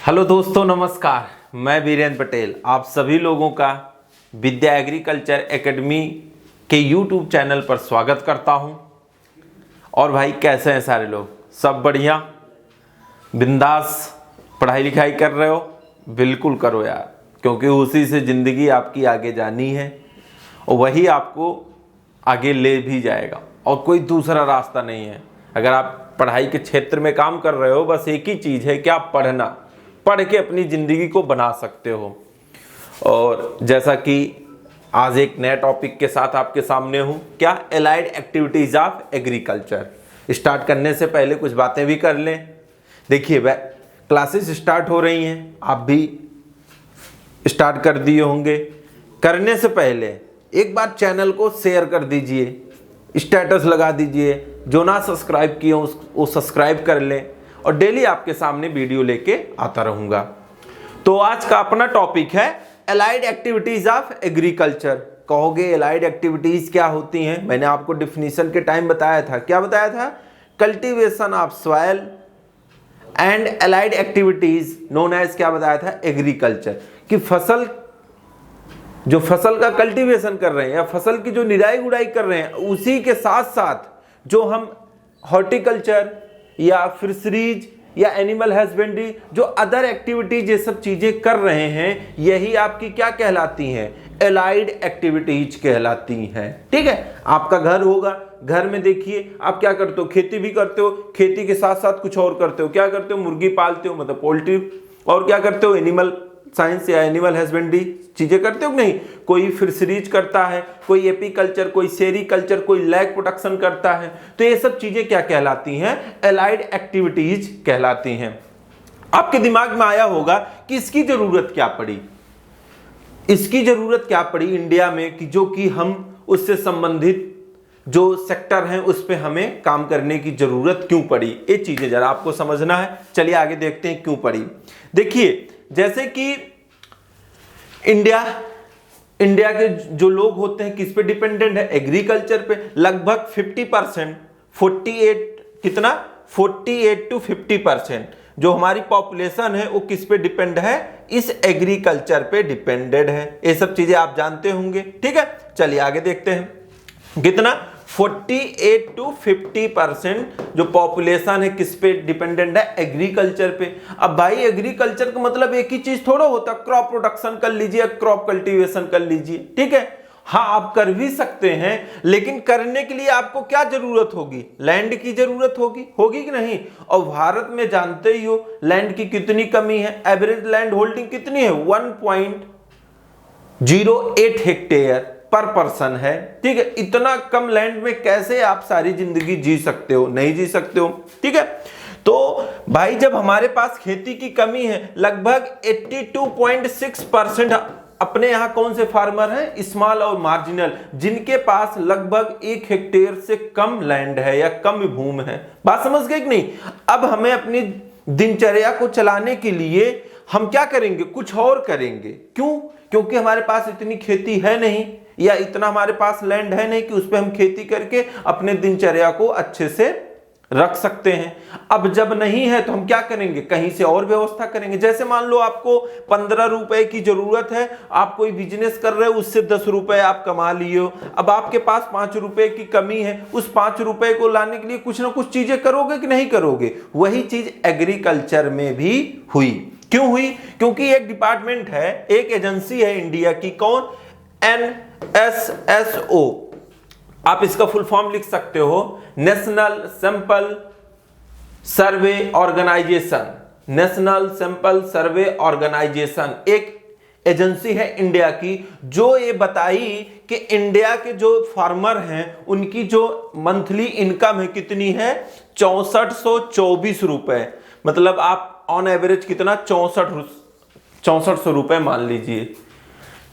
Hello दोस्तों, नमस्कार। मैं वीरेंद्र पटेल आप सभी लोगों का विद्या एग्रीकल्चर एकेडमी के यूट्यूब चैनल पर स्वागत करता हूं। और भाई कैसे हैं सारे लोग? सब बढ़िया, बिंदास पढ़ाई लिखाई कर रहे हो? बिल्कुल करो यार, क्योंकि उसी से ज़िंदगी आपकी आगे जानी है और वही आपको आगे ले भी जाएगा और कोई दूसरा रास्ता नहीं है। अगर आप पढ़ाई के क्षेत्र में काम कर रहे हो, बस एक ही चीज़ है कि आप पढ़ के अपनी ज़िंदगी को बना सकते हो। और जैसा कि आज एक नए टॉपिक के साथ आपके सामने हूँ, क्या allied activities of agriculture. Start करने से पहले कुछ बातें भी कर लें। देखिए, वह क्लासेस स्टार्ट हो रही हैं, आप भी स्टार्ट कर दिए होंगे। करने से पहले एक बार चैनल को शेयर कर दीजिए, स्टेटस लगा दीजिए। जो ना सब्सक्राइब किए वो सब्सक्राइब कर लें और डेली आपके सामने वीडियो लेके आता रहूँगा। तो आज का अपना टॉपिक है एलाइड एक्टिविटीज़ ऑफ एग्रीकल्चर। कहोगे एलाइड एक्टिविटीज़ क्या होती हैं? मैंने आपको डिफिनीशन के टाइम बताया था। क्या बताया था? Cultivation of soil and allied activities known as क्या बताया था? एग्रीकल्चर। कि फसल का कल्टीवेशन कर रहे हैं या फसल की जो निराई गुड़ाई कर रहे हैं, उसी के साथ साथ जो हम हॉर्टिकल्चर या फिशरीज या एनिमल हस्बेंड्री, जो अदर एक्टिविटीज ये सब चीजें कर रहे हैं, यही आपकी क्या कहलाती हैं? एलाइड एक्टिविटीज कहलाती हैं। ठीक है, आपका घर होगा, घर में देखिए आप क्या करते हो, खेती भी करते हो, खेती के साथ साथ कुछ और करते हो। क्या करते हो? मुर्गी पालते हो, मतलब पोल्ट्री। और क्या करते हो? एनिमल साइंस या एनिमल हस्बेंड्री चीजें करते हो कि नहीं? कोई फिशरीज करता है, कोई एपीकल्चर, कोई सेरीकल्चर, कोई लैग प्रोडक्शन करता है। तो ये सब चीजें क्या कहलाती हैं? एलाइड एक्टिविटीज कहलाती हैं। आपके दिमाग में आया होगा कि इसकी जरूरत क्या पड़ी, इसकी जरूरत क्या पड़ी इंडिया में, कि जो कि हम उससे संबंधित जो सेक्टर हैं उस पे हमें काम करने की जरूरत क्यों पड़ी। ये चीजें जरा आपको समझना है। चलिए आगे देखते हैं क्यों पड़ी। देखिए, जैसे कि इंडिया के जो लोग होते हैं किस पे डिपेंडेंट है? एग्रीकल्चर पे। लगभग 50%, 48 to 50% जो हमारी पॉपुलेशन है वो किस पे डिपेंड है? इस एग्रीकल्चर पे डिपेंडेड है। ये सब चीजें आप जानते होंगे। ठीक है, चलिए आगे देखते हैं। कितना? 48 to 50% जो पॉपुलेशन है किस पे डिपेंडेंट है? एग्रीकल्चर पे। अब भाई एग्रीकल्चर का मतलब एक ही चीज थोड़ा होता, क्रॉप प्रोडक्शन कर लीजिए, क्रॉप कल्टीवेशन कर लीजिए। ठीक है, हाँ आप कर भी सकते हैं, लेकिन करने के लिए आपको क्या जरूरत होगी? लैंड की जरूरत होगी कि नहीं? और भारत में जानते ही हो लैंड की कितनी कमी है। एवरेज लैंड होल्डिंग कितनी है? 1.08 हेक्टेयर पर पर्सन है। ठीक है, इतना कम लैंड में कैसे आप सारी जिंदगी जी सकते हो? नहीं जी सकते हो। ठीक है, तो भाई जब हमारे पास खेती की कमी है, लगभग 82.6% अपने यहां कौन से फार्मर हैं? स्मॉल और मार्जिनल, जिनके पास लगभग 1 हेक्टेयर से कम लैंड है या कम भूमि है। बात समझ गए कि नहीं? अब हमें अपनी दिनचर्या को चलाने के लिए हम क्या करेंगे? कुछ और करेंगे। क्यों? क्योंकि हमारे पास इतनी खेती है नहीं या इतना हमारे पास लैंड है नहीं कि उस पर हम खेती करके अपने दिनचर्या को अच्छे से रख सकते हैं। अब जब नहीं है तो हम क्या करेंगे? कहीं से और व्यवस्था करेंगे। जैसे मान लो आपको 15 रुपए की जरूरत है, आप कोई बिजनेस कर रहे हो, उससे 10 रुपए आप कमा लिए हो। अब आपके पास 5 रुपए की कमी है, उस 5 रुपए को लाने के लिए कुछ ना कुछ चीजें करोगे कि नहीं करोगे? वही चीज एग्रीकल्चर में भी हुई। क्यों हुई? क्योंकि एक डिपार्टमेंट है, एक एजेंसी है इंडिया की। कौन? NSSO। आप इसका फुल फॉर्म लिख सकते हो, National Sample Survey Organisation. National Sample Survey Organisation एक एजेंसी है इंडिया की, जो ये बताई कि इंडिया के जो फार्मर हैं उनकी जो मंथली इनकम है कितनी है? 6424 रुपए। मतलब आप ऑन एवरेज कितना? 6400 रुपए मान लीजिए,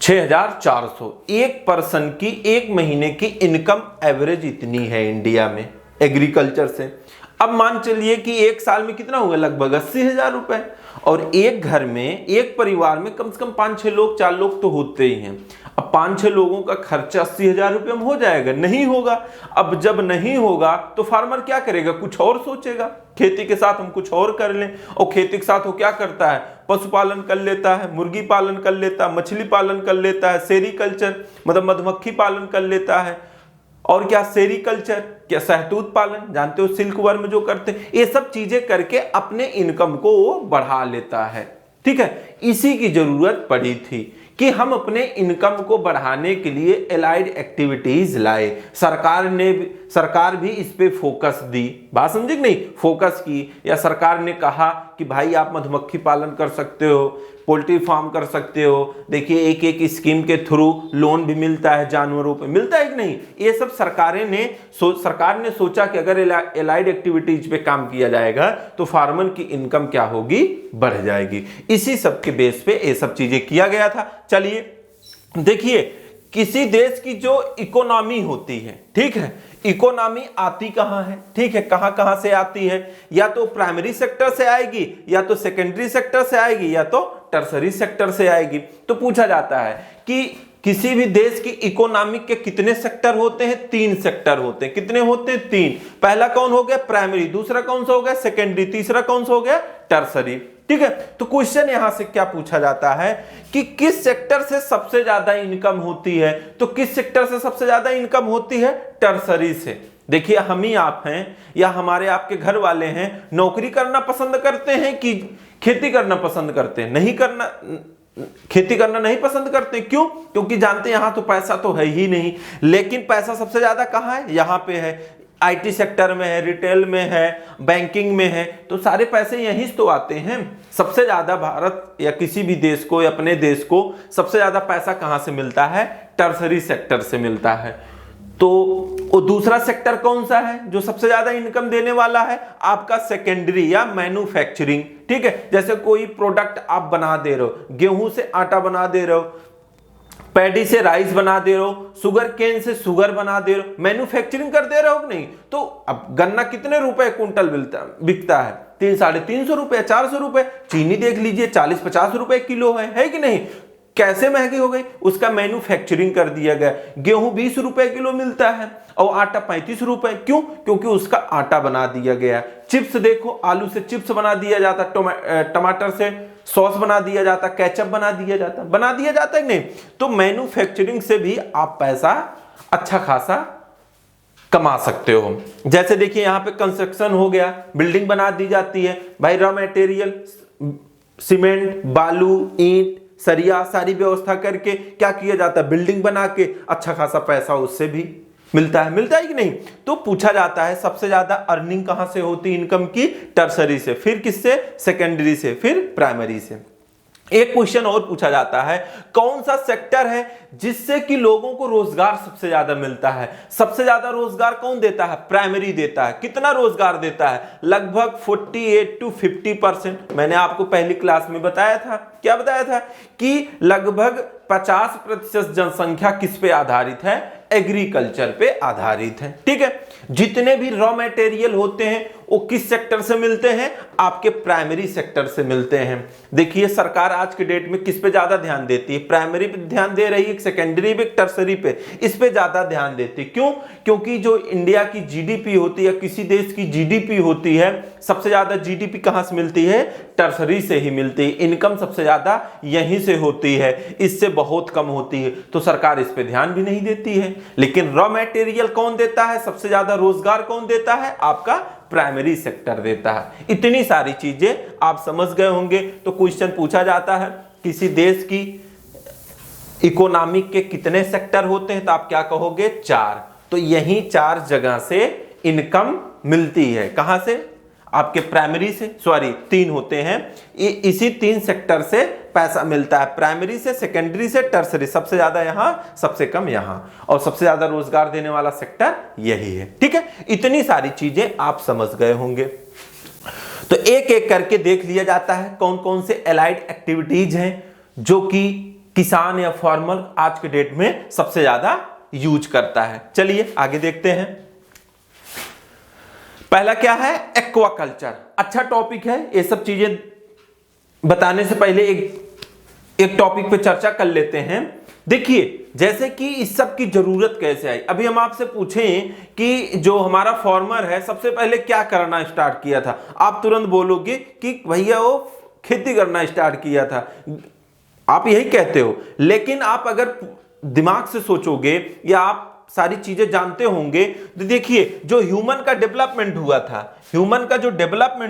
6400। एक पर्सन की एक महीने की इनकम एवरेज इतनी है इंडिया में एग्रीकल्चर से। अब मान चलिए कि एक साल में कितना हुआ, लगभग 80,000 रुपए। और एक घर में, एक परिवार में कम से कम 5-6 लोग, 4 लोग तो होते ही हैं। अब 5-6 लोगों का खर्चा 80,000 रुपये में हो जाएगा? नहीं होगा। अब जब नहीं होगा तो फार्मर क्या करेगा? कुछ और सोचेगा, खेती के साथ हम कुछ और कर लें। और खेती के साथ वो क्या करता है? पशुपालन कर लेता है, मुर्गी पालन कर लेता है, मछली पालन कर लेता है, सेरीकल्चर मतलब मधुमक्खी पालन कर लेता है, और क्या सेरीकल्चर, क्या शहतूत पालन, जानते हो सिल्क वर्म जो करते हैं, ये सब चीजें करके अपने इनकम को वो बढ़ा लेता है। ठीक है, इसी की जरूरत पड़ी थी कि हम अपने इनकम को बढ़ाने के लिए एलाइड एक्टिविटीज लाए। सरकार भी इस पे फोकस दी, बात समझे कि नहीं, फोकस की। या सरकार ने कहा कि भाई आप मधुमक्खी पालन कर सकते हो, पोल्ट्री फार्म कर सकते हो, देखिए एक एक स्कीम के थ्रू लोन भी मिलता है, जानवरों पे मिलता है कि नहीं। ये सब सरकार ने सोचा कि अगर एलाइड एक्टिविटीज पे काम किया जाएगा तो फार्मर की इनकम क्या होगी? बढ़ जाएगी। इसी सब के बेस पे ये सब चीजें किया गया था। चलिए देखिए, किसी देश की जो इकोनॉमी होती है, ठीक है, इकोनॉमी आती कहां है? ठीक है, कहां कहां से आती है? या तो प्राइमरी सेक्टर से आएगी, या तो सेकेंडरी सेक्टर से आएगी, या तो टर्सरी सेक्टर से आएगी। तो पूछा जाता है कि किसी भी देश की इकोनॉमी के कितने सेक्टर होते हैं? 3 सेक्टर होते हैं। कितने होते हैं? 3। पहला कौन हो गया? प्राइमरी। दूसरा कौन सा हो गया? सेकेंडरी। तीसरा कौन सा हो गया? टर्सरी। ठीक है, तो क्वेश्चन यहां से क्या पूछा जाता है कि किस सेक्टर से सबसे ज्यादा इनकम होती है? तो किस सेक्टर से सबसे ज्यादा इनकम होती है? टर्सरी से। देखिए, हम ही आप हैं या हमारे आपके घर वाले हैं, नौकरी करना पसंद करते हैं कि खेती करना पसंद करते हैं? खेती करना नहीं पसंद करते। क्यों? क्योंकि जानते हैं यहां तो पैसा तो है ही नहीं। लेकिन पैसा सबसे ज्यादा कहां है? यहां पे है, आईटी सेक्टर में है, रिटेल में है, बैंकिंग में है, तो सारे पैसे यहीं से तो आते हैं। सबसे ज्यादा भारत या किसी भी देश को या अपने देश को सबसे ज्यादा पैसा कहां से मिलता है? टर्सरी सेक्टर से मिलता है। तो वो दूसरा सेक्टर कौन सा है जो सबसे ज्यादा इनकम देने वाला है? आपका सेकेंडरी या मैन्युफैक्चरिंग। ठीक है, जैसे कोई प्रोडक्ट आप बना दे रहे हो, गेहूं से आटा बना दे रहे हो, पैडी से राइस बना दे रहे हो, शुगर केन से शुगर बना दे रहे हो, मैन्युफैक्चरिंग कर दे रहे हो कि नहीं। तो अब गन्ना कितने रुपए क्विंटल बिकता है? 300-350 रुपए, 400 रुपए। चीनी देख लीजिए, 40-50 रुपए किलो है कि नहीं। कैसे महंगी हो गई? उसका मैन्युफैक्चरिंग कर दिया गया। गेहूं 20 रुपए किलो मिलता है और आटा 35 रुपए। क्यों? क्योंकि उसका आटा बना दिया गया। चिप्स देखो, आलू से चिप्स बना दिया जाता, टमाटर से सॉस बना दिया जाता, केचप बना दिया जाता है नहीं। तो मैन्युफैक्चरिंग से भी आप पैसा अच्छा खासा कमा सकते हो। जैसे देखिए यहां पे कंस्ट्रक्शन हो गया, बिल्डिंग बना दी जाती है भाई, रॉ मटेरियल सीमेंट, बालू, ईंट, सरिया, सारी व्यवस्था करके क्या किया जाता है? बिल्डिंग बना के अच्छा खासा पैसा उससे भी मिलता है कि नहीं। तो पूछा जाता है सबसे ज्यादा अर्निंग कहां से होती है इनकम की? टर्सरी से, फिर किससे? सेकेंडरी से, फिर प्राइमरी से। एक क्वेश्चन और पूछा जाता है, कौन सा सेक्टर है जिससे कि लोगों को रोजगार सबसे ज्यादा मिलता है? सबसे ज्यादा रोजगार कौन देता है? प्राइमरी देता है। कितना रोजगार देता है? लगभग 48-50%। मैंने आपको पहली क्लास में बताया था, क्या बताया था कि लगभग 50% जनसंख्या किस पे आधारित है? एग्रीकल्चर पे आधारित है। ठीक है, जितने भी रॉ मटेरियल होते हैं वो किस सेक्टर से मिलते हैं? आपके प्राइमरी सेक्टर से मिलते हैं। देखिए सरकार आज के डेट में किस पे ज्यादा ध्यान देती है? प्राइमरी पे ध्यान दे रही है, सेकेंडरी पे, टर्सरी पे, इस पे ज्यादा ध्यान देती है। क्यों? क्योंकि जो इंडिया की जीडीपी होती है, किसी देश की जीडीपी होती है, सबसे ज्यादा जीडीपी कहां से मिलती है? टर्सरी से ही मिलती है। इनकम सबसे ज्यादा यहीं से होती है, इससे बहुत कम होती है। तो सरकार इस पे ध्यान भी नहीं देती है। लेकिन रॉ मटेरियल कौन देता है? सबसे ज्यादा रोजगार कौन देता है? आपका प्राइमरी सेक्टर देता है। इतनी सारी चीजें आप समझ गए होंगे। तो क्वेश्चन पूछा जाता है किसी देश की इकोनॉमी के कितने सेक्टर होते हैं? तो आप क्या कहोगे? 4। तो यही 4 जगह से इनकम मिलती है। कहां से? आपके प्राइमरी से, 3 होते हैं, इसी 3 सेक्टर से पैसा मिलता है। प्राइमरी से, सेकेंडरी से, टर्सरी। सबसे ज्यादा यहां, सबसे कम यहां, और सबसे ज्यादा रोजगार देने वाला सेक्टर यही है। ठीक है, इतनी सारी चीजें आप समझ गए होंगे। तो एक एक करके देख लिया जाता है कौन कौन से एलाइड एक्टिविटीज हैं जो कि किसान या फार्मर आज के डेट में सबसे ज्यादा यूज करता है। चलिए आगे देखते हैं। पहला क्या है, एक्वाकल्चर। अच्छा टॉपिक है, ये सब चीजें बताने से पहले एक टॉपिक पे चर्चा कर लेते हैं। देखिए जैसे कि इस सब की जरूरत कैसे आई। अभी हम आपसे पूछें कि जो हमारा फार्मर है सबसे पहले क्या करना स्टार्ट किया था, आप तुरंत बोलोगे कि भैया वो खेती करना स्टार्ट किया था, आप यही कहते हो। लेकिन आप अगर दिमाग से सोचोगे या आप सारी चीजें जानते होंगे तो देखिए जो ह्यूमन का डेवलपमेंट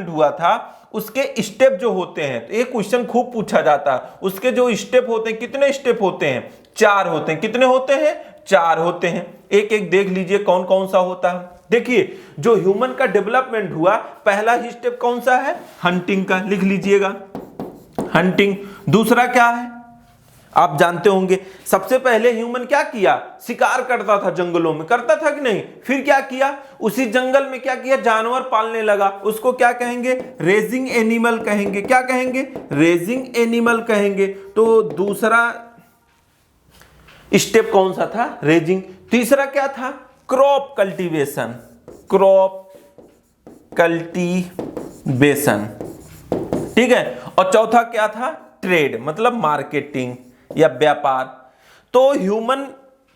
हुआ था, उसके स्टेप जो होते हैं, तो एक क्वेश्चन खूब पूछा जाता है, उसके जो स्टेप होते हैं, कितने स्टेप होते हैं, 4 होते हैं। कितने होते हैं, 4 होते हैं। एक एक देख लीजिए कौन कौन सा होता है। देखिए जो ह्यूमन का डेवलपमेंट हुआ, पहला ही स्टेप कौन सा है, हंटिंग का, लिख लीजिएगा हंटिंग। दूसरा क्या है, आप जानते होंगे, सबसे पहले ह्यूमन क्या किया, शिकार करता था, जंगलों में करता था कि नहीं। फिर क्या किया, उसी जंगल में क्या किया, जानवर पालने लगा, उसको क्या कहेंगे, रेजिंग एनिमल कहेंगे। क्या कहेंगे, रेजिंग एनिमल कहेंगे। तो दूसरा स्टेप कौन सा था, रेजिंग। तीसरा क्या था, क्रॉप कल्टीवेशन, क्रॉप कल्टीवेशन, ठीक है। और चौथा क्या था, ट्रेड, मतलब मार्केटिंग या व्यापार। तो ह्यूमन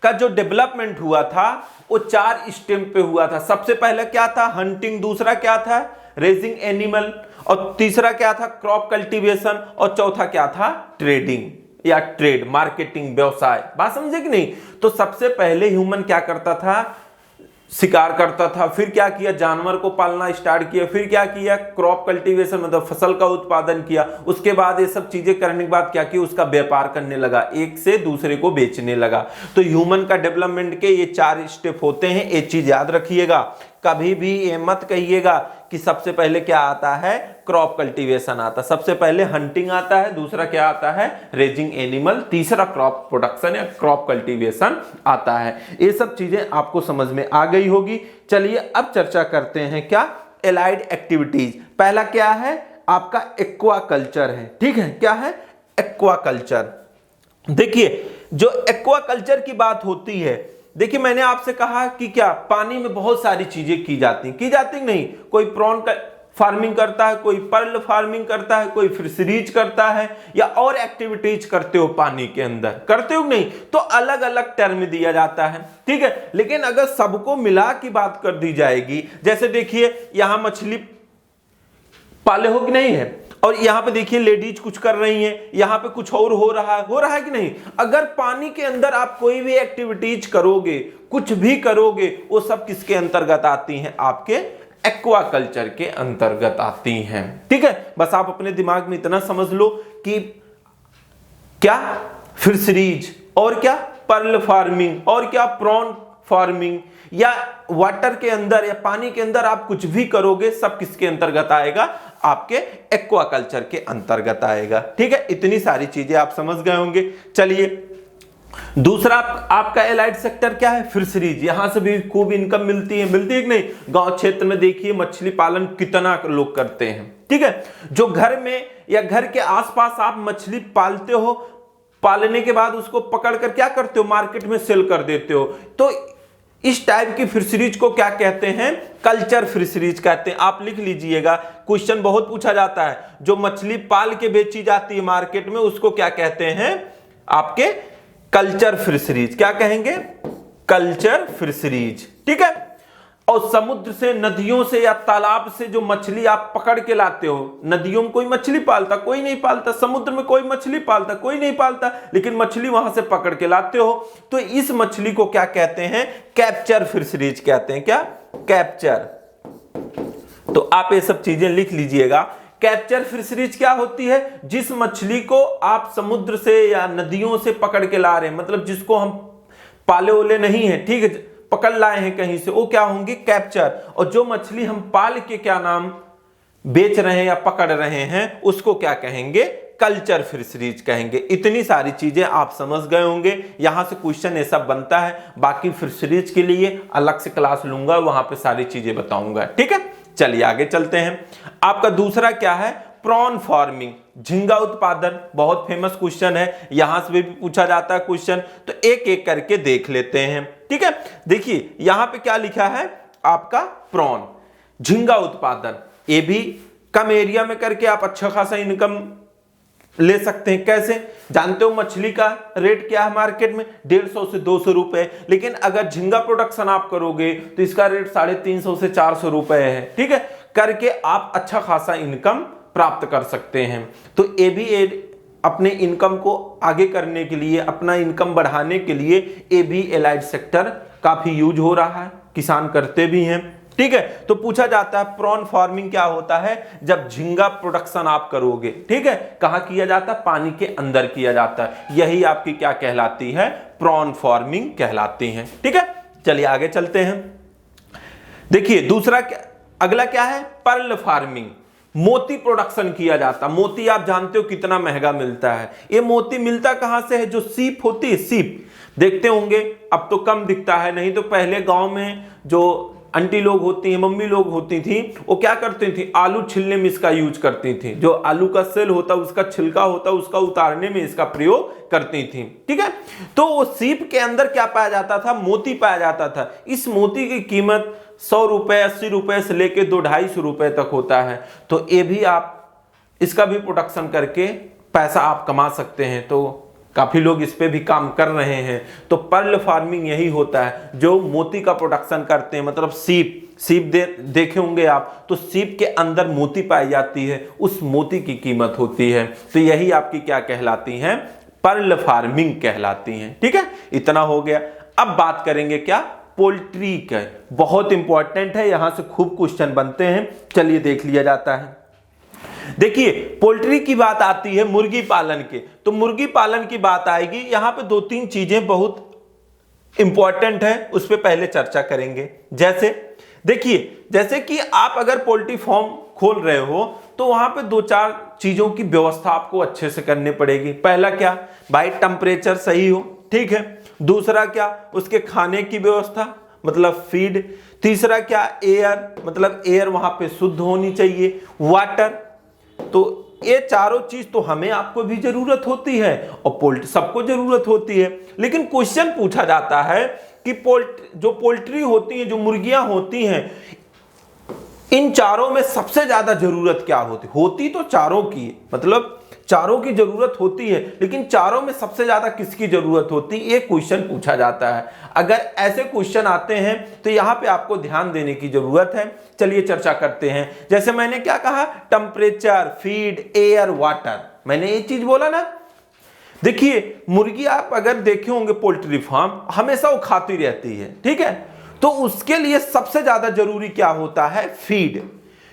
का जो डेवलपमेंट हुआ था वो 4 स्टेप पे हुआ था। सबसे पहले क्या था, हंटिंग। दूसरा क्या था, रेजिंग एनिमल। और तीसरा क्या था, क्रॉप कल्टीवेशन। और चौथा क्या था, ट्रेडिंग या ट्रेड, मार्केटिंग, व्यवसाय। बात समझे कि नहीं। तो सबसे पहले ह्यूमन क्या करता था, शिकार करता था। फिर क्या किया, जानवर को पालना स्टार्ट किया। फिर क्या किया, क्रॉप कल्टीवेशन, मतलब फसल का उत्पादन किया। उसके बाद ये सब चीजें करने के बाद क्या किया, उसका व्यापार करने लगा, एक से दूसरे को बेचने लगा। तो ह्यूमन का डेवलपमेंट के ये 4 स्टेप होते हैं। एक चीज याद रखिएगा, कभी भी ये मत कहिएगा कि सबसे पहले क्या आता है, क्रॉप कल्टीवेशन आता है। सबसे पहले हंटिंग आता है, दूसरा क्या आता है, रेजिंग एनिमल, तीसरा क्रॉप प्रोडक्शन या क्रॉप कल्टीवेशन आता है। ये सब चीजें आपको समझ में आ गई होगी। चलिए अब चर्चा करते हैं क्या, एलाइड एक्टिविटीज। पहला क्या है आपका, एक्वाकल्चर है, ठीक है। क्या है, एक्वाकल्चर। देखिए जो एक्वाकल्चर की बात होती है, देखिए मैंने आपसे कहा कि क्या पानी में बहुत सारी चीजें की जाती नहीं। कोई प्रॉन का फार्मिंग करता है, कोई पर्ल फार्मिंग करता है, कोई फिशरीज करता है, या और एक्टिविटीज करते हो पानी के अंदर, करते हो नहीं। तो अलग अलग टर्म दिया जाता है, ठीक है। लेकिन अगर सबको मिला की बात कर दी जाएगी, जैसे देखिए यहां मछली पाले हो कि नहीं है, और यहां पे देखिए लेडीज कुछ कर रही हैं, यहां पे कुछ और हो रहा है कि नहीं। अगर पानी के अंदर आप कोई भी एक्टिविटीज करोगे, कुछ भी करोगे, वो सब किसके अंतर्गत आती हैं, आपके एक्वाकल्चर के अंतर्गत आती हैं, ठीक है। बस आप अपने दिमाग में इतना समझ लो कि क्या फिशरीज, और क्या पर्ल फार्मिंग, और क्या प्रॉन फार्मिंग, या वाटर के अंदर या पानी के अंदर आप कुछ भी करोगे, सब किसके अंतर्गत आएगा, आपके एक्वाकल्चर के अंतर्गत आएगा, ठीक है। इतनी सारी चीजें आप समझ गए होंगे। चलिए दूसरा आपका एलाइड सेक्टर क्या है, फिशरीज। यहां से भी खूब इनकम मिलती है कि नहीं। गांव क्षेत्र में देखिए मछली पालन कितना लोग करते हैं, ठीक है। जो घर में या घर के आसपास आप मछली पालते हो, पालने के बाद उसको पकड़ कर क्या करते हो, मार्केट में सेल कर देते हो। तो इस टाइप की फिशरीज को क्या कहते हैं, कल्चर फिशरीज कहते हैं। आप लिख लीजिएगा, क्वेश्चन बहुत पूछा जाता है। जो मछली पाल के बेची जाती है मार्केट में, उसको क्या कहते हैं, आपके कल्चर फिशरीज। क्या कहेंगे, कल्चर फिशरीज, ठीक है। और समुद्र से, नदियों से या तालाब से जो मछली आप पकड़ के लाते हो, नदियों में कोई मछली पालता, कोई नहीं पालता। समुद्र में कोई मछली पालता, कोई नहीं पालता, लेकिन मछली वहां से पकड़ के लाते हो, तो इस मछली को क्या कहते हैं, कैप्चर फिशरीज कहते हैं। क्या, कैप्चर। तो आप ये सब चीजें लिख लीजिएगा। कैप्चर फिशरीज क्या होती है, जिस मछली को आप समुद्र से या नदियों से पकड़ के ला रहे हैं, मतलब जिसको हम पाले ओले नहीं है, ठीक है, पकड़ लाए हैं कहीं से, वो क्या होंगे, कैप्चर। और जो मछली हम पाल के क्या नाम बेच रहे हैं या पकड़ रहे हैं, उसको क्या कहेंगे, कल्चर फिशरीज कहेंगे। इतनी सारी चीजें आप समझ गए होंगे। यहां से क्वेश्चन ऐसा बनता है। बाकी फिशरीज के लिए अलग से क्लास लूंगा, वहां पे सारी चीजें बताऊंगा, ठीक है। चलिए आगे चलते हैं। आपका दूसरा क्या है, प्रॉन फार्मिंग, झींगा उत्पादन। बहुत फेमस क्वेश्चन है, यहां से भी पूछा जाता है क्वेश्चन। तो एक एक करके देख लेते हैं, ठीक है। देखिए यहां पे क्या लिखा है आपका, प्रॉन। झींगा उत्पादन, ये भी कम एरिया में करके आप अच्छा खासा इनकम ले सकते हैं। कैसे जानते हो, मछली का रेट क्या है मार्केट में, 150 से 200 रुपए, लेकिन अगर झींगा प्रोडक्शन आप करोगे तो इसका रेट 350 से 400 रुपए है। ठीक है, करके आप अच्छा खासा इनकम प्राप्त कर सकते हैं। तो ये भी अपने इनकम को आगे करने के लिए, अपना इनकम बढ़ाने के लिए ये भी एलाइड सेक्टर काफी यूज हो रहा है, किसान करते भी हैं। ठीक है, तो पूछा जाता है प्रॉन फार्मिंग क्या होता है, जब झींगा प्रोडक्शन आप करोगे। ठीक है, कहां किया जाता है, पानी के अंदर किया जाता है, यही आपकी क्या कहलाती है, प्रॉन फार्मिंग कहलाती है। ठीक है, चलिए आगे चलते हैं। देखिए दूसरा अगला क्या है, पर्ल फार्मिंग, मोती प्रोडक्शन किया जाता। मोती आप जानते हो कितना महंगा मिलता है। ये मोती मिलता कहां से है, जो सीप होती है, सीप देखते होंगे, अब तो कम दिखता है, नहीं तो पहले गांव में जो आंटी लोग होती हैं, मम्मी लोग होती थी, वो क्या करती थी, आलू छिलने में इसका यूज करती थी। जो आलू का सेल होता, उसका छिलका होता, उसका उतारने में इसका प्रयोग करती थी। ठीक है, तो वो सीप के अंदर क्या पाया जाता था, मोती पाया जाता था। इस मोती की कीमत 100 रुपए 80 रुपए से लेके 200-250 रुपए तक होता है। तो ये भी आप इसका भी प्रोडक्शन करके पैसा आप कमा सकते हैं। तो काफी लोग इस पे भी काम कर रहे हैं। तो पर्ल फार्मिंग यही होता है, जो मोती का प्रोडक्शन करते हैं, मतलब सीप देखे होंगे आप, तो सीप के अंदर मोती पाई जाती है, उस मोती की कीमत होती है। तो यही आपकी क्या कहलाती हैं, पर्ल फार्मिंग कहलाती हैं। ठीक है, इतना हो गया। अब बात करेंगे क्या, पोल्ट्री का, बहुत इंपॉर्टेंट है, यहां से खूब क्वेश्चन बनते हैं। चलिए देख लिया जाता है। देखिए पोल्ट्री की बात आती है मुर्गी पालन के, तो मुर्गी पालन की बात आएगी, यहां पे 2-3 चीजें बहुत इंपॉर्टेंट है, उस पर पहले चर्चा करेंगे। जैसे देखिए, जैसे कि आप अगर पोल्ट्री फार्म खोल रहे हो तो वहां पे 2-4 चीजों की व्यवस्था आपको अच्छे से करनी पड़ेगी। पहला क्या भाई, टेम्परेचर सही हो। ठीक है, दूसरा क्या, उसके खाने की व्यवस्था, मतलब फीड। तीसरा क्या, एयर, मतलब एयर वहां पे शुद्ध होनी चाहिए। वाटर, तो ये चारों चीज तो हमें आपको भी जरूरत होती है और सबको जरूरत होती है। लेकिन क्वेश्चन पूछा जाता है कि जो पोल्ट्री होती है, जो मुर्गियां होती हैं, इन चारों में सबसे ज्यादा जरूरत क्या होती तो चारों की, मतलब चारों की जरूरत होती है, लेकिन चारों में सबसे ज्यादा किसकी जरूरत होती है, ये क्वेश्चन पूछा जाता है। अगर ऐसे क्वेश्चन आते हैं तो यहां पे आपको ध्यान देने की जरूरत है। चलिए चर्चा करते हैं। जैसे मैंने क्या कहा, टेम्परेचर, फीड, एयर, वाटर, मैंने ये चीज बोला ना। देखिए मुर्गी आप अगर देखे होंगे, पोल्ट्री फार्म हमेशा वो खाती रहती है। ठीक है, तो उसके लिए सबसे ज्यादा जरूरी क्या होता है, फीड।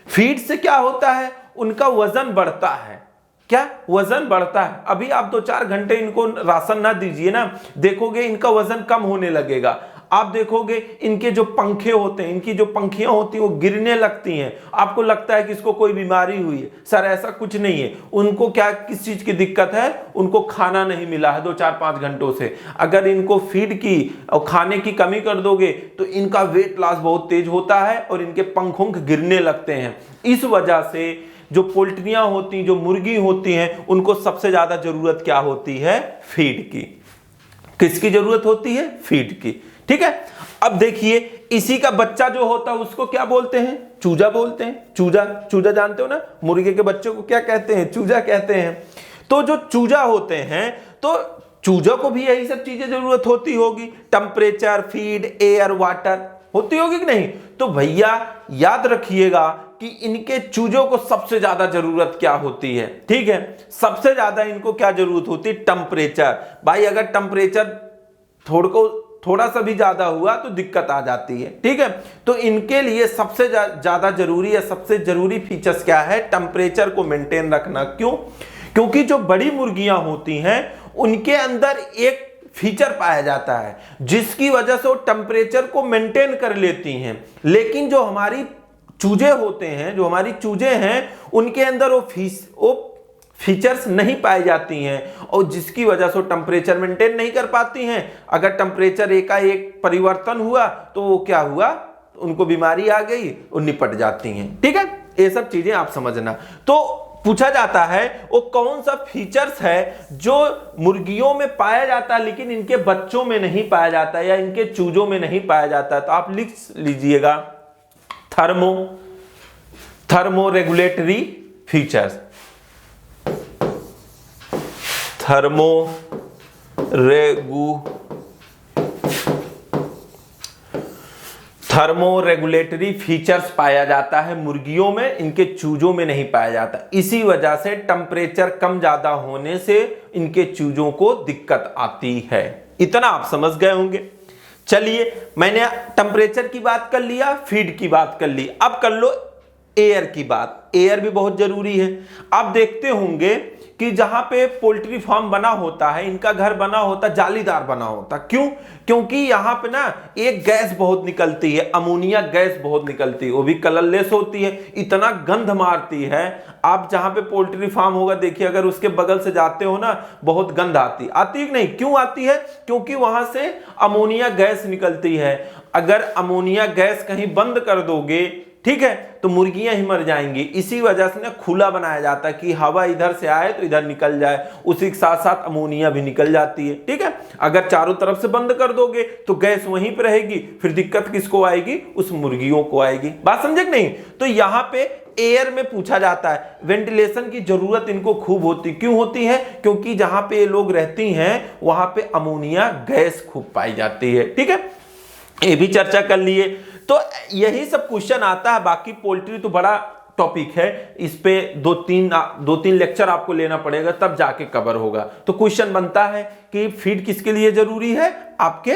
फीड से क्या होता है, उनका वजन बढ़ता है। क्या वजन बढ़ता है। अभी आप 2-4 घंटे इनको राशन ना दीजिए ना, देखोगे इनका वजन कम होने लगेगा। आप देखोगे इनके जो पंखे होते हैं, इनकी जो पंखियां होती हैं वो गिरने लगती हैं। आपको लगता है कि इसको कोई बीमारी हुई है, सर ऐसा कुछ नहीं है। उनको क्या, किस चीज की दिक्कत है, उनको खाना नहीं मिला है 2-4-5 घंटों से। अगर इनको फीड की और खाने की कमी कर दोगे तो इनका वेट लॉस बहुत तेज होता है और इनके पंख गिरने लगते हैं। इस वजह से जो पोल्ट्रियां होती, जो मुर्गी होती हैं, उनको सबसे ज्यादा जरूरत क्या होती है, फीड की। किसकी जरूरत होती है, फीड की। ठीक है, अब देखिए इसी का बच्चा जो होता है उसको क्या बोलते हैं, चूजा बोलते हैं। चूजा जानते हो ना, मुर्गे के बच्चों को क्या कहते हैं, चूजा कहते हैं। तो जो चूजा होते हैं, तो चूजा को भी यही सब चीजें जरूरत होती होगी, टेम्परेचर, फीड, एयर, वाटर होती होगी कि नहीं। तो भैया याद रखिएगा कि इनके चूजों को सबसे ज्यादा जरूरत क्या होती है। ठीक है, सबसे ज्यादा इनको क्या जरूरत होती है, टेम्परेचर। भाई अगर टेम्परेचर थोड़ा सा भी ज्यादा हुआ तो दिक्कत आ जाती है। ठीक है, तो इनके लिए सबसे ज्यादा जरूरी है, सबसे जरूरी फीचर्स क्या है, टेम्परेचर को मेंटेन रखना। क्यों, क्योंकि जो बड़ी मुर्गियां होती हैं उनके अंदर एक फीचर पाया जाता है जिसकी वजह से वो टेम्परेचर को मेंटेन कर लेती हैं। लेकिन जो हमारी चूजे होते हैं, जो हमारी चूजे हैं, उनके अंदर वो फीचर्स नहीं पाई जाती हैं और जिसकी वजह से टेम्परेचर मेंटेन नहीं कर पाती हैं। अगर टेम्परेचर एकाएक परिवर्तन हुआ तो वो क्या हुआ, उनको बीमारी आ गई, वो निपट जाती हैं। ठीक है, ये सब चीजें आप समझना। तो पूछा जाता है वो कौन सा फीचर्स है जो मुर्गियों में पाया जाता है लेकिन इनके बच्चों में नहीं पाया जाता या इनके चूजों में नहीं पाया जाता। तो आप लिख लीजिएगा, thermo thermoregulatory features, thermoregulatory features पाया जाता है मुर्गियों में, इनके चूजों में नहीं पाया जाता। इसी वजह से टेम्परेचर कम ज्यादा होने से इनके चूजों को दिक्कत आती है। इतना आप समझ गए होंगे। चलिए, मैंने टेम्परेचर की बात कर लिया, फीड की बात कर ली, अब कर लो एयर की बात। एयर भी बहुत जरूरी है। आप देखते होंगे कि जहां पे पोल्ट्री फार्म बना होता है, इनका घर बना होता, जालीदार बना होता। क्यों? क्योंकि यहां पे ना एक गैस बहुत निकलती है, अमोनिया गैस बहुत निकलती है, वो भी कलरलेस होती है, इतना गंध मारती है। आप जहां पे पोल्ट्री फार्म होगा देखिए, अगर उसके बगल से जाते हो ना, बहुत गंध आती है कि नहीं? क्यों आती है? क्योंकि वहां से अमोनिया गैस निकलती है। अगर अमोनिया गैस कहीं बंद कर दोगे, ठीक है, तो मुर्गियां ही मर जाएंगी। इसी वजह से ना खुला बनाया जाता है कि हवा इधर से आए तो इधर निकल जाए, उसी के साथ साथ अमोनिया भी निकल जाती है। ठीक है, अगर चारों तरफ से बंद कर दोगे तो गैस वहीं पर रहेगी, फिर दिक्कत किसको आएगी? उस मुर्गियों को आएगी। बात समझे कि नहीं? तो यहां पे एयर में पूछा जाता है, वेंटिलेशन की जरूरत इनको खूब होती। क्यों होती है? क्योंकि जहां पे ये लोग रहती हैं वहां पे अमोनिया गैस खूब पाई जाती है। ठीक है, ये भी चर्चा कर लिए। तो यही सब क्वेश्चन आता है। बाकी पोल्ट्री तो बड़ा टॉपिक है, इस पे दो तीन लेक्चर आपको लेना पड़ेगा, तब जाके कवर होगा। तो क्वेश्चन बनता है कि फीड किसके लिए जरूरी है? आपके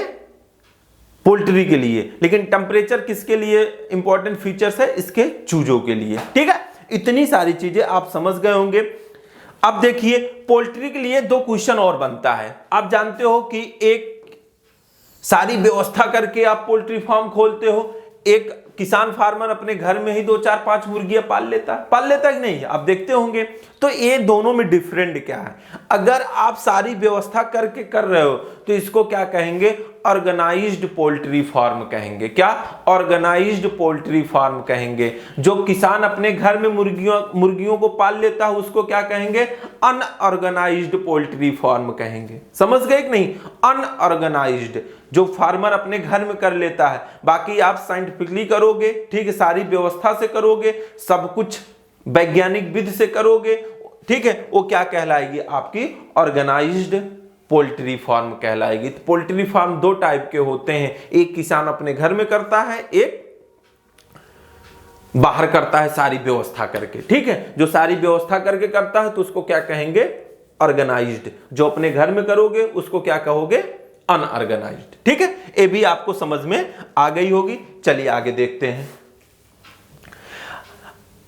पोल्ट्री के लिए। लेकिन टेम्परेचर किसके लिए इंपॉर्टेंट फीचर्स है? इसके चूजों के लिए। ठीक है, इतनी सारी चीजें आप समझ गए होंगे। अब देखिए, पोल्ट्री के लिए दो क्वेश्चन और बनता है। आप जानते हो कि एक सारी व्यवस्था करके आप पोल्ट्री फार्म खोलते हो, एक किसान फार्मर अपने घर में ही 2 4 5 मुर्गियां पाल लेता कि नहीं? आप देखते होंगे। तो ये दोनों में डिफरेंट क्या है? अगर आप सारी व्यवस्था करके कर रहे हो तो इसको क्या कहेंगे? ऑर्गेनाइज्ड पोल्ट्री फार्म कहेंगे। क्या? ऑर्गेनाइज्ड पोल्ट्री फार्म कहेंगे। जो किसान अपने घर में मुर्गियों को पाल लेता है उसको क्या कहेंगे? अनऑर्गेनाइज्ड पोल्ट्री फार्म कहेंगे। समझ गए कि नहीं? अनऑर्गेनाइज्ड जो फार्मर अपने घर में कर लेता है, बाकी आप साइंटिफिकली करोगे, ठीक है, सारी व्यवस्था से करोगे, सब कुछ वैज्ञानिक विधि से करोगे, ठीक है, वो क्या कहलाएगी? आपकी ऑर्गेनाइज्ड पोल्ट्री फार्म कहलाएगी। तो पोल्ट्री फार्म दो टाइप के होते हैं, एक किसान अपने घर में करता है, एक बाहर करता है सारी व्यवस्था करके। ठीक है, जो सारी व्यवस्था करके करता है तो उसको क्या कहेंगे? ऑर्गेनाइज्ड। जो अपने घर में करोगे उसको क्या कहोगे? अनऑर्गेनाइज्ड। ठीक है, ये भी आपको समझ में आ गई होगी। चलिए आगे देखते हैं।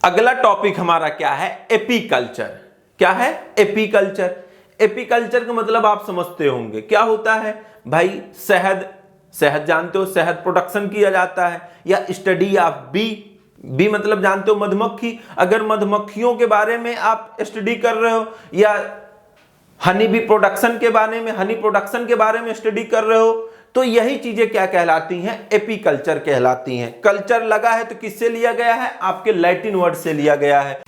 अगला टॉपिक हमारा क्या है? एपीकल्चर। क्या है? एपीकल्चर। एपीकल्चर का मतलब आप समझते होंगे क्या होता है भाई? शहद जानते हो, शहद प्रोडक्शन किया जाता है, या स्टडी ऑफ बी मतलब जानते हो मधुमक्खी। अगर मधुमक्खियों के बारे में आप स्टडी कर रहे हो, या हनी बी प्रोडक्शन के बारे में स्टडी कर रहे हो, तो यही चीजें क्या कहलाती हैं? एपीकल्चर कहलाती हैं। कल्चर लगा है तो किससे लिया गया है? आपके लैटिन वर्ड से लिया गया है।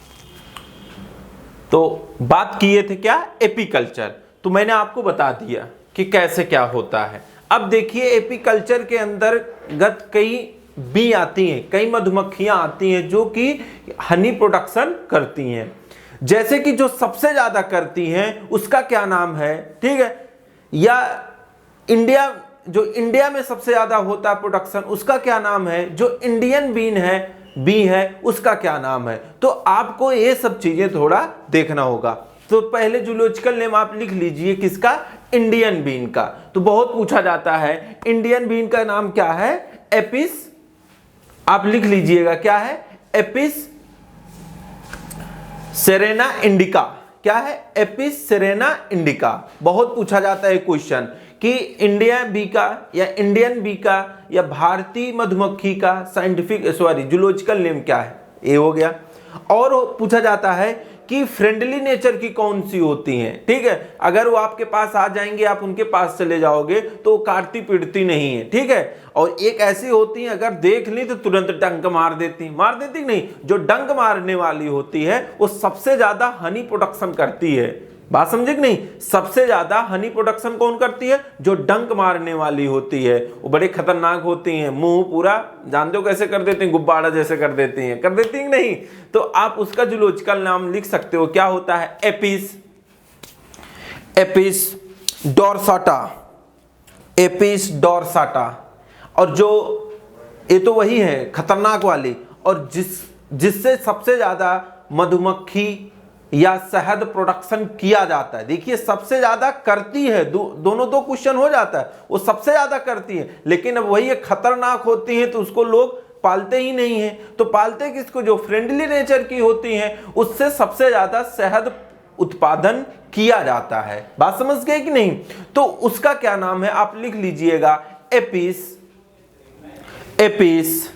तो बात किए थे क्या? एपीकल्चर। तो मैंने आपको बता दिया कि कैसे क्या होता है। अब देखिए, एपीकल्चर के अंतर्गत कई बी आती हैं, कई मधुमक्खियां आती हैं जो कि हनी प्रोडक्शन करती हैं। जैसे कि जो सबसे ज्यादा करती हैं उसका क्या नाम है? ठीक है, या इंडिया में सबसे ज्यादा होता है प्रोडक्शन, उसका क्या नाम है? जो इंडियन बी है उसका क्या नाम है? तो आपको ये सब चीजें थोड़ा देखना होगा। तो पहले जूलॉजिकल नेम आप लिख लीजिए, किसका? इंडियन बीन का। तो बहुत पूछा जाता है इंडियन बीन का नाम क्या है? एपिस। आप लिख लीजिएगा, क्या है? Apis Serena indica. क्या है? Apis Serena indica. बहुत पूछा जाता है क्वेश्चन कि इंडियन बी का या भारतीय मधुमक्खी का जूलॉजिकल नेम क्या है? ये हो गया। और पूछा जाता है कि फ्रेंडली नेचर की कौन सी होती हैं। ठीक है, अगर वो आपके पास आ जाएंगे, आप उनके पास चले जाओगे तो काटती पीटती नहीं है। ठीक है, और एक ऐसी होती है अगर देख ली तो तुरंत डंक मार देती नहीं। जो डंक मारने वाली होती है वो सबसे ज्यादा हनी प्रोडक्शन करती है। बात समझे कि नहीं? सबसे ज्यादा हनी प्रोडक्शन कौन करती है? जो डंक मारने वाली होती है, वो बड़े खतरनाक होती हैं, मुंह पूरा जानते हो कैसे कर देती हैं, गुब्बारा जैसे कर देती हैं, कर देती हैं नहीं? तो आप उसका जूलॉजिकल नाम लिख सकते हो, क्या होता है? Apis, Apis dorsata, Apis dorsata. और जो ये तो वही है खतरनाक वाली, और जिससे सबसे ज्यादा मधुमक्खी या शहद प्रोडक्शन किया जाता है। देखिए सबसे ज्यादा करती है, दोनों दो क्वेश्चन हो जाता है, वो सबसे ज्यादा करती है, लेकिन अब वही खतरनाक होती है तो उसको लोग पालते ही नहीं है। तो पालते किसको? जो फ्रेंडली नेचर की होती हैं, उससे सबसे ज्यादा शहद उत्पादन किया जाता है। बात समझ गए कि नहीं? तो उसका क्या नाम है आप लिख लीजिएगा, एपिस, एपिस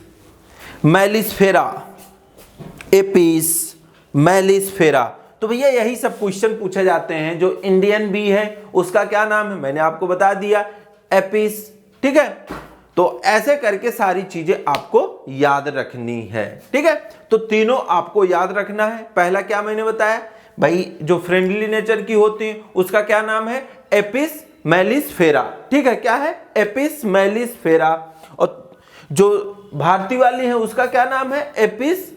मेलिस्फेरा, एपिस मेलिस्फेरा। तो भैया यही सब क्वेश्चन पूछे जाते हैं। जो इंडियन बी है उसका क्या नाम है मैंने आपको बता दिया, एपिस। ठीक है, तो ऐसे करके सारी चीजें आपको याद रखनी है। ठीक है, तो तीनों आपको याद रखना है। पहला क्या मैंने बताया भाई, जो फ्रेंडली नेचर की होती है उसका क्या नाम है? Apis mellifera. ठीक है, क्या है? Apis mellifera. और जो भारतीय वाली है उसका क्या नाम है? Apis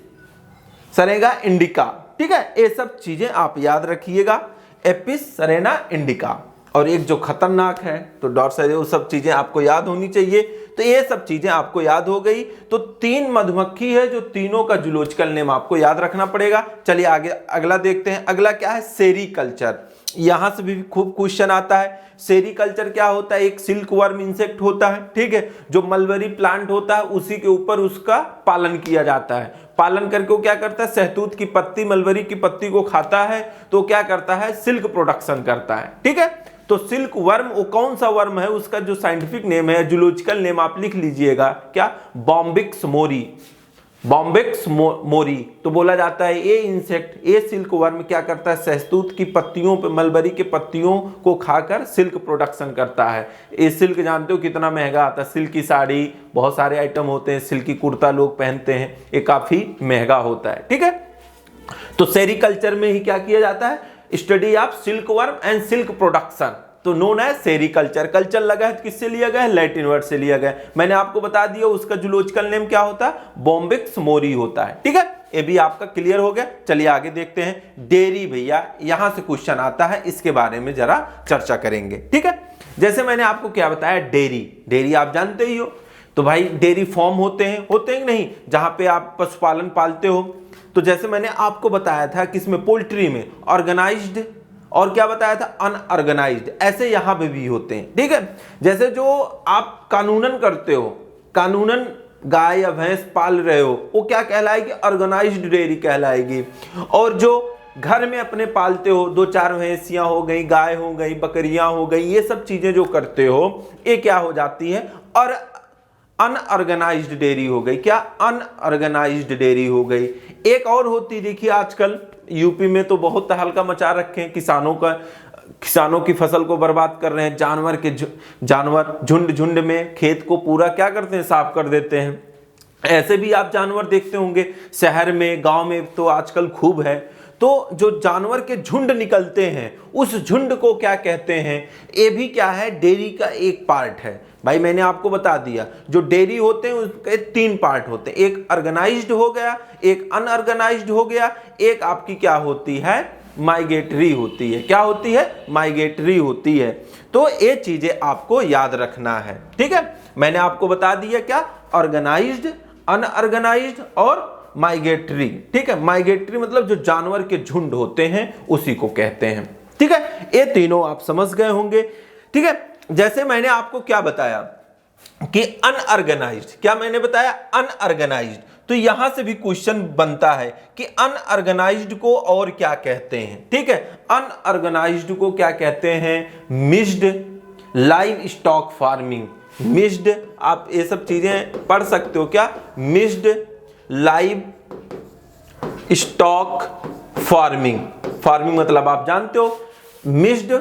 cerana indica. ठीक है, ये सब चीजें आप याद रखिएगा, एपिस सरेना इंडिका। और एक जो खतरनाक है तो डॉर्सेट, वो सब चीजें आपको याद होनी चाहिए। तो ये सब चीजें आपको याद हो गई। तो 3 मधुमक्खी है, जो तीनों का जूलॉजिकल नेम आपको याद रखना पड़ेगा। चलिए आगे अगला देखते हैं। अगला क्या है? सेरीकल्चर। यहां से भी खूब क्वेश्चन आता है। सेरीकल्चर क्या होता है? एक सिल्क वर्म इंसेक्ट होता है। ठीक है, जो मलबरी प्लांट होता है उसी के ऊपर उसका पालन किया जाता है। पालन करके वो क्या करता है? शहतूत की पत्ती, मलबरी की पत्ती को खाता है, तो क्या करता है? सिल्क प्रोडक्शन करता है। ठीक है, तो सिल्क वर्म वो कौन सा वर्म है? उसका जो साइंटिफिक नेम है, जूलॉजिकल नेम आप लिख लीजिएगा, क्या? बॉम्बिक्स मोरी, बॉम्बिक्स मोरी। तो बोला जाता है ये इंसेक्ट, ये सिल्क वर्म क्या करता है? शहतूत की पत्तियों पे, मलबरी के पत्तियों को खाकर सिल्क प्रोडक्शन करता है। ये सिल्क जानते हो कितना महंगा आता है? सिल्क की साड़ी, बहुत सारे आइटम होते हैं, सिल्क की कुर्ता लोग पहनते हैं, ये काफी महंगा होता है। ठीक है, तो सेरीकल्चर में ही क्या किया जाता है? Study of silk worm and silk production, तो नोन है सेरीकल्चर। कल्चर लगा है किससे लिया गया है? लैटिन वर्ड से लिया गया है। मैंने आपको बता दिया उसका जूलॉजिकल नेम क्या होता है? बॉम्बिक्स मोरी होता है। ठीक है, ये भी आपका क्लियर हो गया। चलिए आगे देखते हैं। डेयरी भैया, यहां से क्वेश्चन आता है, इसके बारे में जरा चर्चा करेंगे। ठीक है, जैसे मैंने आपको क्या बताया, डेयरी, डेयरी आप जानते ही हो। तो भाई डेयरी फार्म होते हैं नहीं, जहां पे आप पशुपालन पालते हो। तो जैसे मैंने आपको बताया था कि इसमें पोल्ट्री में ऑर्गेनाइज्ड और क्या बताया था? अनऑर्गेनाइज्ड, ऐसे यहां पे भी होते हैं। ठीक है, जैसे जो आप कानूनन करते हो, कानूनन गाय या भैंस पाल रहे हो, वो क्या कहलाएगी? ऑर्गेनाइज्ड डेयरी कहलाएगी। और जो घर में अपने पालते हो, 2-4 भैंसियां हो गई, गाय हो गई, बकरियां हो गई, ये सब चीजें जो करते हो, ये क्या हो जाती है? और अनऑर्गेनाइज्ड डेयरी हो गई। क्या? अनऑर्गेनाइज्ड डेयरी हो गई। एक और होती, देखिए आजकल यूपी में तो बहुत हल्का मचा रखे हैं, किसानों की फसल को बर्बाद कर रहे हैं। जानवर झुंड झुंड में खेत को पूरा क्या करते हैं? साफ कर देते हैं। ऐसे भी आप जानवर देखते होंगे शहर में, गांव में तो आजकल खूब है। तो जो जानवर के झुंड निकलते हैं, उस झुंड को क्या कहते हैं? ये भी क्या है? डेयरी का एक पार्ट है। भाई मैंने आपको बता दिया, जो डेयरी होते हैं उसके 3 पार्ट होते हैं। एक ऑर्गेनाइज्ड हो गया, एक अनऑर्गेनाइज्ड हो गया, एक आपकी क्या होती है? माइग्रेटरी होती है। क्या होती है? माइग्रेटरी होती है। तो ये चीजें आपको याद रखना है। ठीक है, मैंने आपको बता दिया क्या? ऑर्गेनाइज्ड, अनऑर्गेनाइज्ड और माइग्रेटरी। ठीक है, माइग्रेटरी मतलब जो जानवर के झुंड होते हैं उसी को कहते हैं। ठीक है, ये तीनों आप समझ गए होंगे। ठीक है, जैसे मैंने आपको क्या बताया कि अनऑर्गेनाइज्ड, क्या मैंने बताया? अनऑर्गेनाइज्ड। तो यहां से भी क्वेश्चन बनता है कि अनऑर्गेनाइज्ड को और क्या कहते हैं। ठीक है, अनऑर्गेनाइज्ड को क्या कहते हैं? Mixed live stock farming. Mixed, आप ये सब चीजें पढ़ सकते हो क्या? Mixed live stock farming. Farming मतलब आप जानते हो, मिक्स्ड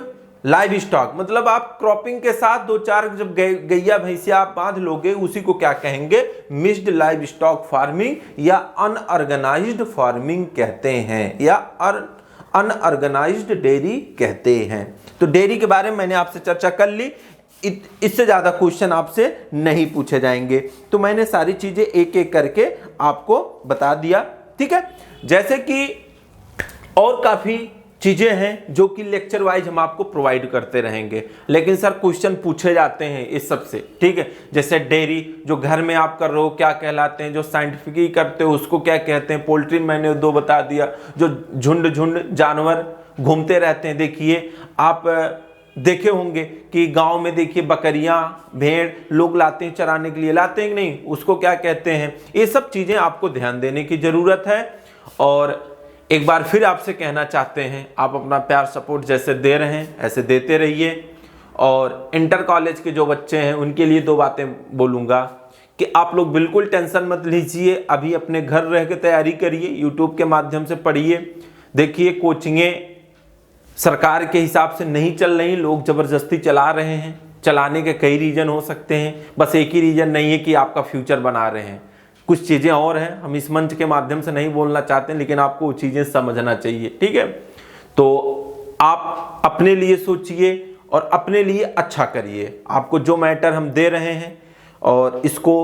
लाइव स्टॉक मतलब आप क्रॉपिंग के साथ 2-4 जब गैया भैंसिया आप बांध लोगे, उसी को क्या कहेंगे? मिक्स्ड लाइव स्टॉक फार्मिंग या अनऑर्गेनाइज्ड फार्मिंग कहते हैं, या अनऑर्गेनाइज्ड डेयरी कहते हैं। तो डेयरी के बारे में मैंने आपसे चर्चा कर ली, इससे ज़्यादा क्वेश्चन आपसे नहीं पूछे जाएंगे। तो मैंने सारी चीज़ें एक एक करके आपको बता दिया, ठीक है। जैसे कि और काफ़ी चीज़ें हैं जो कि लेक्चर वाइज हम आपको प्रोवाइड करते रहेंगे, लेकिन सर क्वेश्चन पूछे जाते हैं इस सब से, ठीक है। जैसे डेयरी जो घर में आप कर रहे हो क्या कहलाते हैं, जो साइंटिफिकली करते हो उसको क्या कहते हैं, पोल्ट्री मैंने 2 बता दिया, जो झुंड झुंड जानवर घूमते रहते हैं। देखिए आप देखे होंगे कि गांव में देखिए बकरियां भेड़ लोग लाते हैं चराने के लिए, लाते हैं कि नहीं, उसको क्या कहते हैं। ये सब चीज़ें आपको ध्यान देने की ज़रूरत है। और एक बार फिर आपसे कहना चाहते हैं, आप अपना प्यार सपोर्ट जैसे दे रहे हैं ऐसे देते रहिए। और इंटर कॉलेज के जो बच्चे हैं उनके लिए 2 बातें बोलूँगा कि आप लोग बिल्कुल टेंशन मत लीजिए, अभी अपने घर रह के तैयारी करिए, यूट्यूब के माध्यम से पढ़िए। देखिए कोचिंगें सरकार के हिसाब से नहीं चल रही, लोग ज़बरदस्ती चला रहे हैं। चलाने के कई रीज़न हो सकते हैं, बस एक ही रीज़न नहीं है कि आपका फ्यूचर बना रहे हैं, कुछ चीज़ें और हैं। हम इस मंच के माध्यम से नहीं बोलना चाहते हैं, लेकिन आपको वो चीज़ें समझना चाहिए, ठीक है। तो आप अपने लिए सोचिए और अपने लिए अच्छा करिए। आपको जो मैटर हम दे रहे हैं और इसको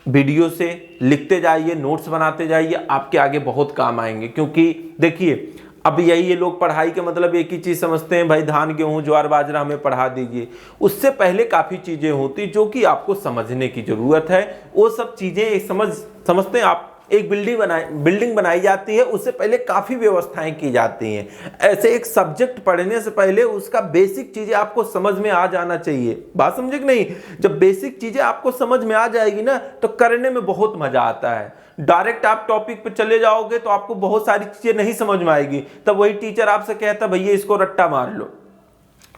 वीडियो से लिखते जाइए, नोट्स बनाते जाइए, आपके आगे बहुत काम आएंगे। क्योंकि देखिए अब यही ये लोग पढ़ाई के मतलब एक ही चीज़ समझते हैं, भाई धान गेहूँ ज्वार बाजरा हमें पढ़ा दीजिए। उससे पहले काफ़ी चीज़ें होती जो कि आपको समझने की ज़रूरत है। वो सब चीज़ें समझते हैं आप। एक बिल्डिंग बनाई जाती है, उससे पहले काफ़ी व्यवस्थाएं की जाती हैं। ऐसे एक सब्जेक्ट पढ़ने से पहले उसका बेसिक चीज़ें आपको समझ में आ जाना चाहिए। बात समझे कि नहीं? जब बेसिक चीज़ें आपको समझ में आ जाएगी ना तो करने में बहुत मज़ा आता है। डायरेक्ट आप टॉपिक पे चले जाओगे तो आपको बहुत सारी चीज़ें नहीं समझ में आएगी। तब वही टीचर आपसे कहता भैया इसको रट्टा मार लो,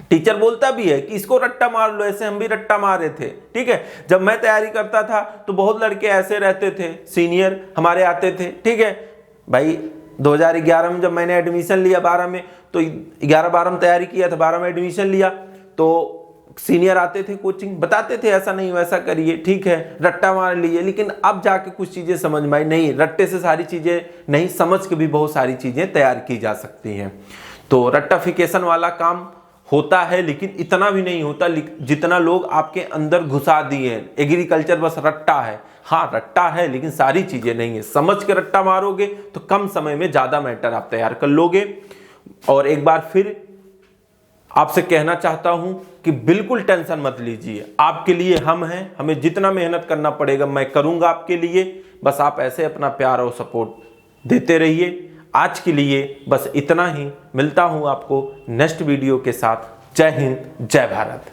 टीचर बोलता भी है कि इसको रट्टा मार लो, ऐसे हम भी रट्टा मारे थे, ठीक है। जब मैं तैयारी करता था तो बहुत लड़के ऐसे रहते थे, सीनियर हमारे आते थे, ठीक है भाई। 2011 में जब मैंने एडमिशन लिया 12 में, तो 11-12 में तैयारी किया था, 12 में एडमिशन लिया, तो सीनियर आते थे कोचिंग, बताते थे ऐसा नहीं वैसा करिए, ठीक है, रट्टा मार लिए। लेकिन अब जाके कुछ चीज़ें समझ में आई, नहीं रट्टे से सारी चीज़ें नहीं, समझ के भी बहुत सारी चीज़ें तैयार की जा सकती हैं। तो रट्टाफिकेशन वाला काम होता है, लेकिन इतना भी नहीं होता जितना लोग आपके अंदर घुसा दिए हैं। एग्रीकल्चर बस रट्टा है, हाँ रट्टा है, लेकिन सारी चीज़ें नहीं है। समझ के रट्टा मारोगे तो कम समय में ज़्यादा मैटर आप तैयार कर लोगे। और एक बार फिर आपसे कहना चाहता हूं कि बिल्कुल टेंशन मत लीजिए, आपके लिए हम हैं, हमें जितना मेहनत करना पड़ेगा मैं करूंगा आपके लिए। बस आप ऐसे अपना प्यार और सपोर्ट देते रहिए। आज के लिए बस इतना ही, मिलता हूं आपको नेक्स्ट वीडियो के साथ। जय हिंद, जय भारत।